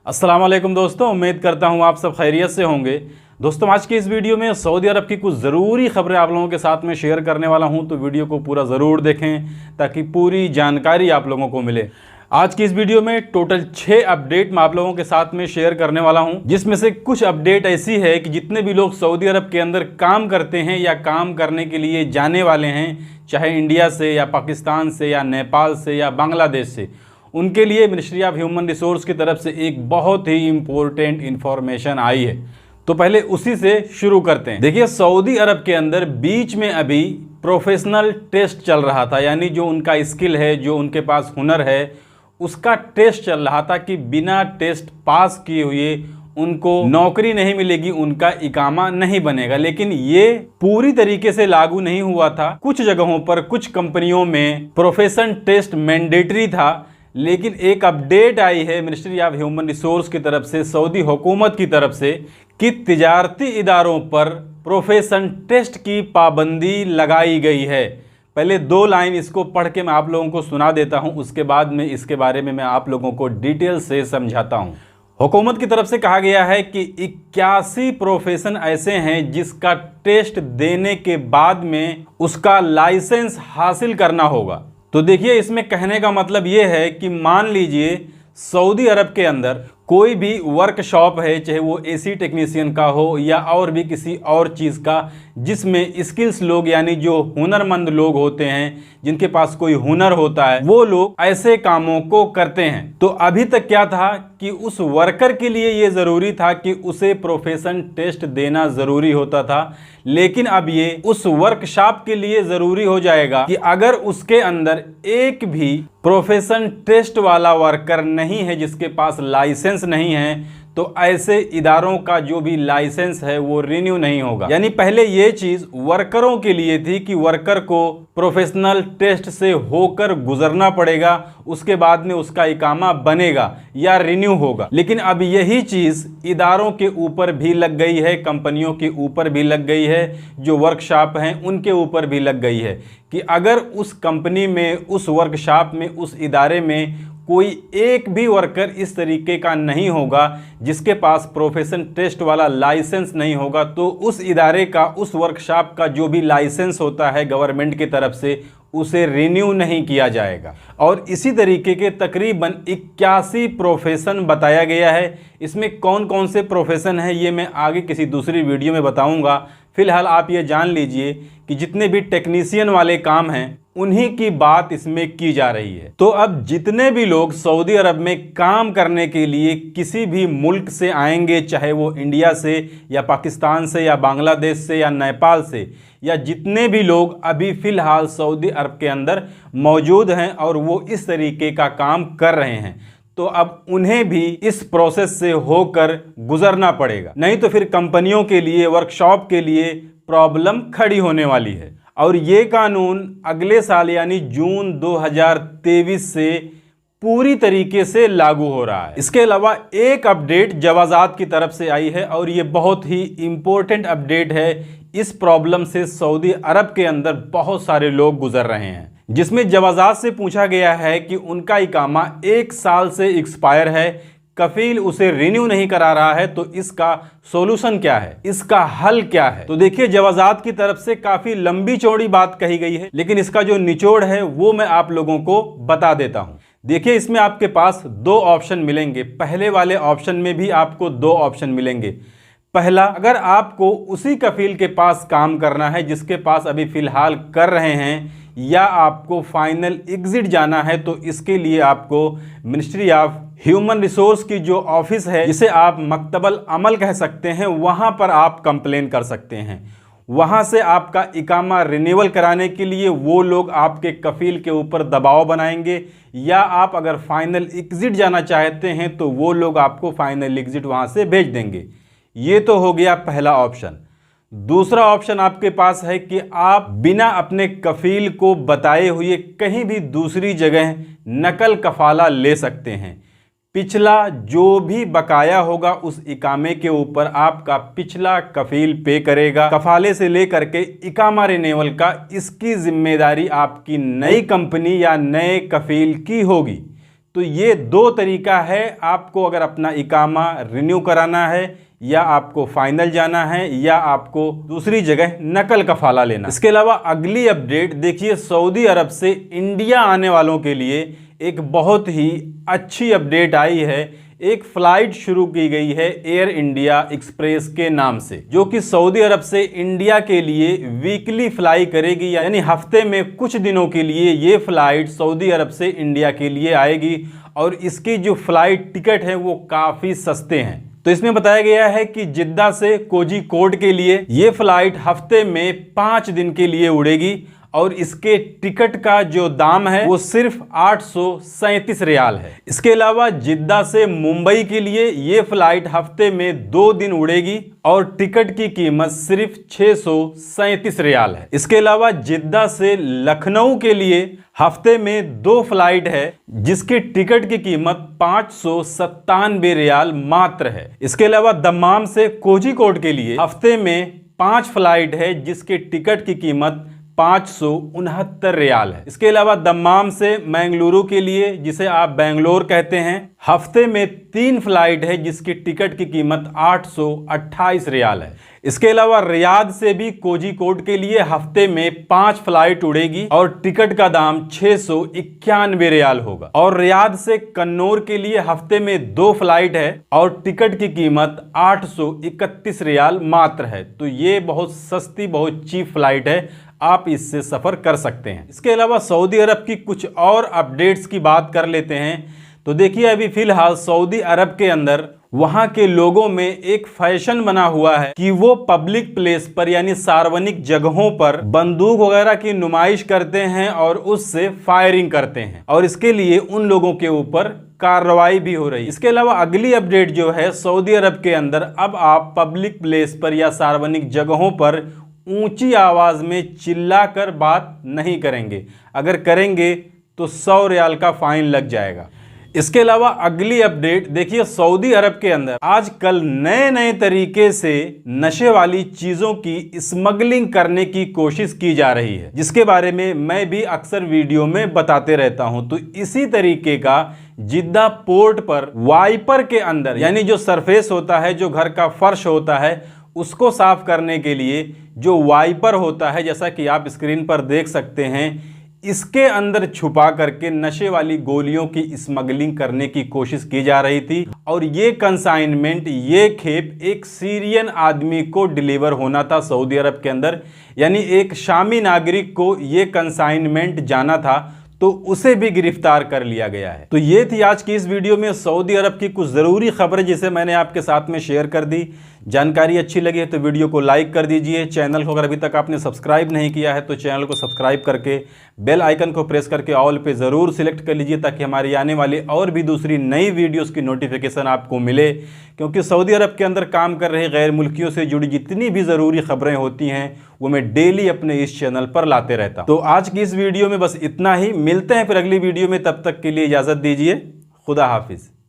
अस्सलाम वालेकुम दोस्तों, उम्मीद करता हूँ आप सब खैरियत से होंगे। दोस्तों, आज की इस वीडियो में सऊदी अरब की कुछ ज़रूरी खबरें आप लोगों के साथ में शेयर करने वाला हूँ, तो वीडियो को पूरा ज़रूर देखें ताकि पूरी जानकारी आप लोगों को मिले। आज की इस वीडियो में टोटल 6 अपडेट मैं आप लोगों के साथ में शेयर करने वाला हूं, जिसमें से कुछ अपडेट ऐसी है कि जितने भी लोग सऊदी अरब के अंदर काम करते हैं या काम करने के लिए जाने वाले हैं, चाहे इंडिया से या पाकिस्तान से या नेपाल से या बांग्लादेश से, उनके लिए मिनिस्ट्री ऑफ ह्यूमन रिसोर्स की तरफ से एक बहुत ही इम्पोर्टेंट इन्फॉर्मेशन आई है। तो पहले उसी से शुरू करते हैं। देखिए, सऊदी अरब के अंदर बीच में अभी प्रोफेशनल टेस्ट चल रहा था, यानी जो उनका स्किल है, जो उनके पास हुनर है, उसका टेस्ट चल रहा था कि बिना टेस्ट पास किए हुए उनको नौकरी नहीं मिलेगी, उनका इकामा नहीं बनेगा। लेकिन ये पूरी तरीके से लागू नहीं हुआ था। कुछ जगहों पर, कुछ कंपनियों में प्रोफेशन टेस्ट मैंडेटरी था, लेकिन एक अपडेट आई है मिनिस्ट्री ऑफ ह्यूमन रिसोर्स की तरफ से, सऊदी हुकूमत की तरफ से, कि तिजारती इदारों पर प्रोफेशन टेस्ट की पाबंदी लगाई गई है। पहले 2 लाइन इसको पढ़ के मैं आप लोगों को सुना देता हूं, उसके बाद में इसके बारे में मैं आप लोगों को डिटेल से समझाता हूं। हुकूमत की तरफ से कहा गया है कि 81 प्रोफेशन ऐसे हैं जिसका टेस्ट देने के बाद में उसका लाइसेंस हासिल करना होगा। तो देखिए, इसमें कहने का मतलब ये है कि मान लीजिए सऊदी अरब के अंदर कोई भी वर्कशॉप है, चाहे वो एसी टेक्नीशियन का हो या और भी किसी और चीज़ का, जिसमें स्किल्स लोग यानी जो हुनरमंद लोग होते हैं, जिनके पास कोई हुनर होता है, वो लोग ऐसे कामों को करते हैं। तो अभी तक क्या था कि उस वर्कर के लिए ये ज़रूरी था कि उसे प्रोफेशन टेस्ट देना ज़रूरी होता था, लेकिन अब ये उस वर्कशॉप के लिए ज़रूरी हो जाएगा कि अगर उसके अंदर एक भी प्रोफेशन टेस्ट वाला वर्कर नहीं है, जिसके पास लाइसेंस नहीं है, तो ऐसे इदारों का जो भी लाइसेंस है वो रिन्यू नहीं होगा। यानी पहले ये चीज़ वर्करों के लिए थी कि वर्कर को प्रोफेशनल टेस्ट से होकर गुजरना पड़ेगा, उसके बाद में उसका इकामा बनेगा या रिन्यू होगा। लेकिन अब यही चीज़ इदारों के ऊपर भी लग गई है, कंपनियों के ऊपर भी लग गई है, जो वर्कशॉप हैं उनके ऊपर भी लग गई है कि अगर उस कंपनी में, उस वर्कशॉप में, उस इदारे में कोई एक भी वर्कर इस तरीके का नहीं होगा जिसके पास प्रोफेशन टेस्ट वाला लाइसेंस नहीं होगा, तो उस इदारे का, उस वर्कशॉप का जो भी लाइसेंस होता है गवर्नमेंट की तरफ से, उसे रिन्यू नहीं किया जाएगा। और इसी तरीके के तकरीबन 81 प्रोफेशन बताया गया है। इसमें कौन कौन से प्रोफेशन हैं ये मैं आगे किसी दूसरी वीडियो में बताऊंगा। फिलहाल आप ये जान लीजिए कि जितने भी टेक्नीशियन वाले काम हैं उन्हीं की बात इसमें की जा रही है। तो अब जितने भी लोग सऊदी अरब में काम करने के लिए किसी भी मुल्क से आएंगे, चाहे वो इंडिया से या पाकिस्तान से या बांग्लादेश से या नेपाल से, या जितने भी लोग अभी फ़िलहाल सऊदी अरब के अंदर मौजूद हैं और वो इस तरीके का काम कर रहे हैं, तो अब उन्हें भी इस प्रोसेस से होकर गुजरना पड़ेगा। नहीं तो फिर कंपनियों के लिए, वर्कशॉप के लिए प्रॉब्लम खड़ी होने वाली है। और ये कानून अगले साल यानी जून 2023 से पूरी तरीके से लागू हो रहा है। इसके अलावा एक अपडेट जवाजात की तरफ से आई है और ये बहुत ही इम्पोर्टेंट अपडेट है। इस प्रॉब्लम से सऊदी अरब के अंदर बहुत सारे लोग गुजर रहे हैं, जिसमें जवाजात से पूछा गया है कि उनका इकामा 1 साल से एक्सपायर है, कफील उसे रिन्यू नहीं करा रहा है, तो इसका सॉल्यूशन क्या है, इसका हल क्या है। तो देखिए, जवाजात की तरफ से काफ़ी लंबी चौड़ी बात कही गई है, लेकिन इसका जो निचोड़ है वो मैं आप लोगों को बता देता हूं। देखिए, इसमें आपके पास 2 ऑप्शन मिलेंगे। पहले वाले ऑप्शन में भी आपको 2 ऑप्शन मिलेंगे। पहला, अगर आपको उसी कफील के पास काम करना है जिसके पास अभी फ़िलहाल कर रहे हैं, या आपको फाइनल एग्जिट जाना है, तो इसके लिए आपको मिनिस्ट्री ऑफ ह्यूमन रिसोर्स की जो ऑफिस है, जिसे आप मकतबल अमल कह सकते हैं, वहाँ पर आप कंप्लेन कर सकते हैं। वहाँ से आपका इकामा रिन्यूअल कराने के लिए वो लोग आपके कफील के ऊपर दबाव बनाएंगे, या आप अगर फाइनल एग्जिट जाना चाहते हैं तो वो लोग आपको फाइनल एग्जिट वहाँ से भेज देंगे। ये तो हो गया पहला ऑप्शन। दूसरा ऑप्शन आपके पास है कि आप बिना अपने कफील को बताए हुए कहीं भी दूसरी जगह नकल कफाला ले सकते हैं। पिछला जो भी बकाया होगा उस इकामे के ऊपर आपका पिछला कफील पे करेगा। कफाले से लेकर के इकामा रिन्यूअल का, इसकी जिम्मेदारी आपकी नई कंपनी या नए कफील की होगी। तो ये दो तरीका है आपको अगर अपना इकामा रिन्यू कराना है, या आपको फाइनल जाना है, या आपको दूसरी जगह नकल कफाला लेना। इसके अलावा अगली अपडेट देखिए, सऊदी अरब से इंडिया आने वालों के लिए एक बहुत ही अच्छी अपडेट आई है। एक फ्लाइट शुरू की गई है एयर इंडिया एक्सप्रेस के नाम से, जो कि सऊदी अरब से इंडिया के लिए वीकली फ्लाई करेगी, यानी हफ्ते में कुछ दिनों के लिए ये फ्लाइट सऊदी अरब से इंडिया के लिए आएगी। और इसकी जो फ्लाइट टिकट है वो काफ़ी सस्ते हैं। तो इसमें बताया गया है कि जिद्दा से कोझिकोड के लिए ये फ्लाइट हफ्ते में 5 दिन के लिए उड़ेगी, और इसके टिकट का जो दाम है वो सिर्फ 837 रियाल है। इसके अलावा जिद्दा से मुंबई के लिए ये फ्लाइट हफ्ते में 2 दिन उड़ेगी, और टिकट की कीमत सिर्फ 637 रियाल है। इसके अलावा जिद्दा से लखनऊ के लिए हफ्ते में 2 फ्लाइट है, जिसके टिकट की कीमत 597 रियाल मात्र है। इसके अलावा दम्माम से कोझिकोड के लिए हफ्ते में 5 फ्लाइट है, जिसके टिकट की कीमत 569 रियाल है। इसके अलावा दम्माम से मैंगलुरु के लिए, जिसे आप बेंगलोर कहते हैं, हफ्ते में 3 फ्लाइट है, जिसकी टिकट की कीमत 828 रियाल है। इसके अलावा रियाद से भी कोझिकोड के लिए हफ्ते में 5 फ्लाइट उड़ेगी, और टिकट का दाम 691 रियाल होगा। और रियाद से कन्नौर के लिए हफ्ते में 2 फ्लाइट है, और टिकट की कीमत 831 रियाल मात्र है। तो ये बहुत सस्ती, बहुत चीप फ्लाइट है, आप इससे सफ़र कर सकते हैं। इसके अलावा सऊदी अरब की कुछ और अपडेट्स की बात कर लेते हैं। तो देखिए, अभी फिलहाल सऊदी अरब के अंदर वहाँ के लोगों में एक फैशन बना हुआ है कि वो पब्लिक प्लेस पर, यानी सार्वजनिक जगहों पर बंदूक वगैरह की नुमाइश करते हैं और उससे फायरिंग करते हैं, और इसके लिए उन लोगों के ऊपर कार्रवाई भी हो रही है। इसके अलावा अगली अपडेट जो है, सऊदी अरब के अंदर अब आप पब्लिक प्लेस पर या सार्वजनिक जगहों पर ऊंची आवाज में चिल्लाकर बात नहीं करेंगे। अगर करेंगे तो 100 रियाल का फाइन लग जाएगा। इसके अलावा अगली अपडेट देखिए, सऊदी अरब के अंदर आजकल नए नए तरीके से नशे वाली चीजों की स्मगलिंग करने की कोशिश की जा रही है, जिसके बारे में मैं भी अक्सर वीडियो में बताते रहता हूं। तो इसी तरीके का जिद्दा पोर्ट पर वाइपर के अंदर, यानी जो सरफेस होता है, जो घर का फर्श होता है, उसको साफ करने के लिए जो वाइपर होता है, जैसा कि आप स्क्रीन पर देख सकते हैं, इसके अंदर छुपा करके नशे वाली गोलियों की स्मगलिंग करने की कोशिश की जा रही थी। और ये कंसाइनमेंट, ये खेप एक सीरियन आदमी को डिलीवर होना था सऊदी अरब के अंदर, यानी एक शामी नागरिक को ये कंसाइनमेंट जाना था, तो उसे भी गिरफ्तार कर लिया गया है। तो ये थी आज की इस वीडियो में सऊदी अरब की कुछ ज़रूरी खबरें, जिसे मैंने आपके साथ में शेयर कर दी। जानकारी अच्छी लगी है तो वीडियो को लाइक कर दीजिए। चैनल को अगर अभी तक आपने सब्सक्राइब नहीं किया है तो चैनल को सब्सक्राइब करके बेल आइकन को प्रेस करके ऑल पे ज़रूर सिलेक्ट कर लीजिए, ताकि हमारी आने वाली और भी दूसरी नई वीडियोस की नोटिफिकेशन आपको मिले। क्योंकि सऊदी अरब के अंदर काम कर रहे गैर मुल्कियों से जुड़ी जितनी भी ज़रूरी खबरें होती हैं वो मैं डेली अपने इस चैनल पर लाते रहता हूँ। तो आज की इस वीडियो में बस इतना ही। मिलते हैं फिर अगली वीडियो में, तब तक के लिए इजाज़त दीजिए। खुदा हाफिज़।